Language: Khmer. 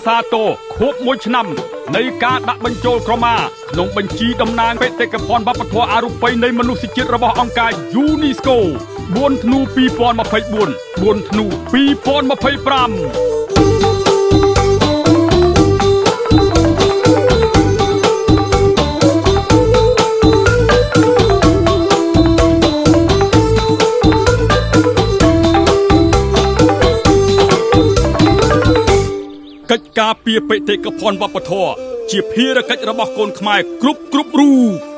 សាទរខួប1ឆ្នាំនៃការដាក់បញ្ចូលក្រមាក្នុងបញ្ជីតំណាងបេតិកភណ្ឌវប្បធម៌អរូបីនៃមនុស្សជាតិរបស់អង្គការ UNESCO 4 ធ្នូ 2024 4 ធ្នូ 2025កិច្ចការពារបេតិកភណ្ឌវប្បធម៌ជាភារកិច្ចរបស់កូនខ្មែរគ្រប់រូប